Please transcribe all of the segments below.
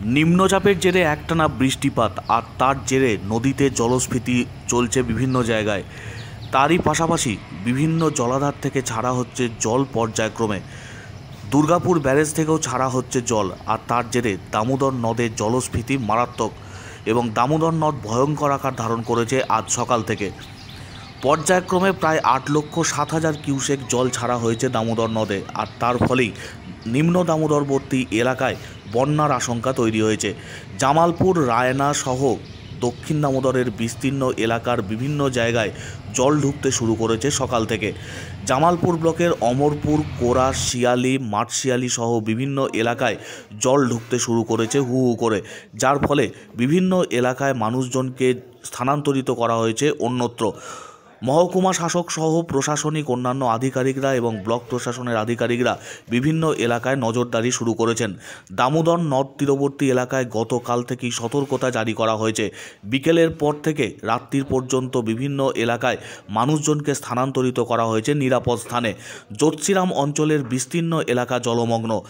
নিম্নচাপের জেরে একটানা বৃষ্টিপাত আর তার জেরে নদীতে জলস্ফীতি চলছে বিভিন্ন জায়গায়। তারই পাশাপাশি বিভিন্ন জলাধার থেকে ছাড়া হচ্ছে জল পর্যায়ক্রমে। দুর্গাপুর ব্যারেজ থেকেও ছাড়া হচ্ছে জল, আর তার জেরে দামোদর নদে জলস্ফীতি মারাত্মক এবং দামোদর নদ ভয়ঙ্কর আকার ধারণ করেছে আজ সকাল থেকে। পর্যায়ক্রমে প্রায় 8,07,000 কিউসেক জল ছাড়া হয়েছে দামোদর নদে, আর তার ফলেই নিম্ন দামোদরবর্তী এলাকায় বন্যার আশঙ্কা তৈরি হয়েছে। জামালপুর, রায়না সহ দক্ষিণ দামোদরের বিস্তীর্ণ এলাকার বিভিন্ন জায়গায় জল ঢুকতে শুরু করেছে সকাল থেকে। জামালপুর ব্লকের অমরপুর, কোরা, শিয়ালি, মাঠশিয়ালি সহ বিভিন্ন এলাকায় জল ঢুকতে শুরু করেছে হু হু করে, যার ফলে বিভিন্ন এলাকায় মানুষজনকে স্থানান্তরিত করা হয়েছে অন্যত্র। মহকুমা শাসক সহ প্রশাসনিক অন্যান্য আধিকারিকরা এবং ব্লক প্রশাসনের আধিকারিকরা বিভিন্ন এলাকায় নজরদারি শুরু করেছেন। দামোদর নদ তীরবর্তী এলাকায় গতকাল থেকেই সতর্কতা জারি করা হয়েছে। বিকেলের পর থেকে রাত্রির পর্যন্ত বিভিন্ন এলাকায় মানুষজনকে স্থানান্তরিত করা হয়েছে নিরাপদ স্থানে। জ্যোতিরাম অঞ্চলের বিস্তীর্ণ এলাকা জলমগ্ন।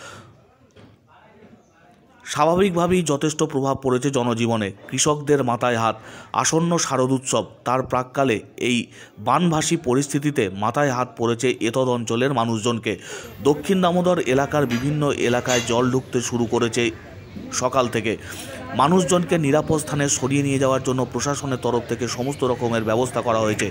স্বাভাবিকভাবেই যথেষ্ট প্রভাব পড়েছে জনজীবনে। কৃষকদের মাথায় হাত। আসন্ন শারদোৎসব, তার প্রাক্কালে এই বানভাসী পরিস্থিতিতে মাথায় হাত পড়েছে এতদ অঞ্চলের মানুষজনকে। দক্ষিণ দামোদর এলাকার বিভিন্ন এলাকায় জল ঢুকতে শুরু করেছে সকাল থেকে। মানুষজনকে নিরাপদ স্থানে সরিয়ে নিয়ে যাওয়ার জন্য প্রশাসনের তরফ থেকে সমস্ত রকমের ব্যবস্থা করা হয়েছে।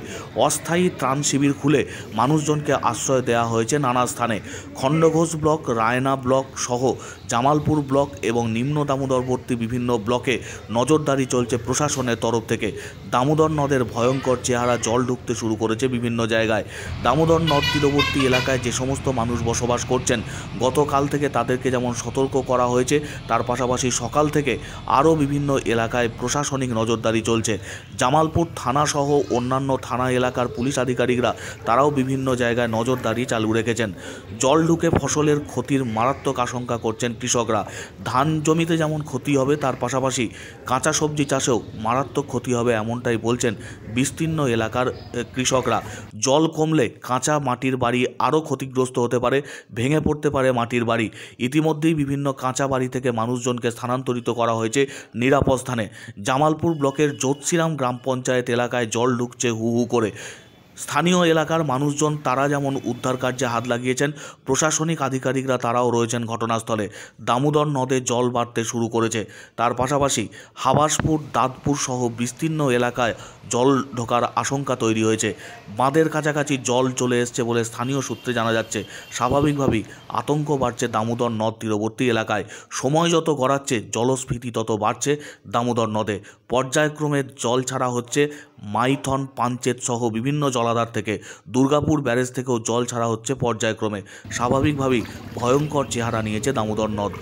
অস্থায়ী ত্রাণ শিবির খুলে মানুষজনকে আশ্রয় দেওয়া হয়েছে নানা স্থানে। খণ্ডঘোষ ব্লক, রায়না ব্লক সহ জামালপুর ব্লক এবং নিম্ন দামোদরবর্তী বিভিন্ন ব্লকে নজরদারি চলছে প্রশাসনের তরফ থেকে। দামোদর নদের ভয়ঙ্কর চেহারা, জল ঢুকতে শুরু করেছে বিভিন্ন জায়গায়। দামোদর নদ তীরবর্তী এলাকায় যে সমস্ত মানুষ বসবাস করছেন, গতকাল থেকে তাদেরকে যেমন সতর্ক করা হয়েছে, তার পাশাপাশি সকাল থেকে আরও বিভিন্ন এলাকায় প্রশাসনিক নজরদারি চলছে। জামালপুর থানা সহ অন্যান্য থানা এলাকার পুলিশ আধিকারিকরা তারাও বিভিন্ন জায়গায় নজরদারি চালু রেখেছেন। জল ঢুকে ফসলের ক্ষতির মারাত্মক আশঙ্কা করছেন কৃষকরা। ধান জমিতে যেমন ক্ষতি হবে, তার পাশাপাশি কাঁচা সবজি চাষেও মারাত্মক ক্ষতি হবে, এমনটাই বলছেন বিস্তীর্ণ এলাকার কৃষকরা। জল কমলে কাঁচা মাটির বাড়ি আরও ক্ষতিগ্রস্ত হতে পারে, ভেঙে পড়তে পারে মাটির বাড়ি। ইতিমধ্যেই বিভিন্ন কাঁচা বাড়ি থেকে মানুষজনকে স্থানান্তরিত করা হয়েছে নিরাপদ স্থানে। জামালপুর ব্লকের জ্যোতিরাম গ্রাম পঞ্চায়েত এলাকায় জল ঢুকছে হু হু করে। স্থানীয় এলাকার মানুষজন তারা যেমন উদ্ধার কার্যে হাত লাগিয়েছেন, প্রশাসনিক আধিকারিকরা তারাও রয়েছেন ঘটনাস্থলে। দামোদর নদে জল বাড়তে শুরু করেছে, তার পাশাপাশি হাবাসপুর, দাঁতপুর সহ বিস্তীর্ণ এলাকায় জল ঢোকার আশঙ্কা তৈরি হয়েছে। বাঁধের কাছাকাছি জল চলে এসছে বলে স্থানীয় সূত্রে জানা যাচ্ছে। স্বাভাবিকভাবেই আতঙ্ক বাড়ছে দামোদর নদ তীরবর্তী এলাকায়। সময় যত গড়াচ্ছে জলস্ফীতি তত বাড়ছে দামোদর নদে। পর্যায়ক্রমে জল ছাড়া হচ্ছে মাইথন, পাঞ্চেত সহ বিভিন্ন জলাধার থেকে। দুর্গাপুর ব্যারেজ থেকেও জল ছাড়া হচ্ছে পর্যায়ক্রমে। স্বাভাবিকভাবেই ভয়ঙ্কর চেহারা নিয়েছে দামোদর নদ।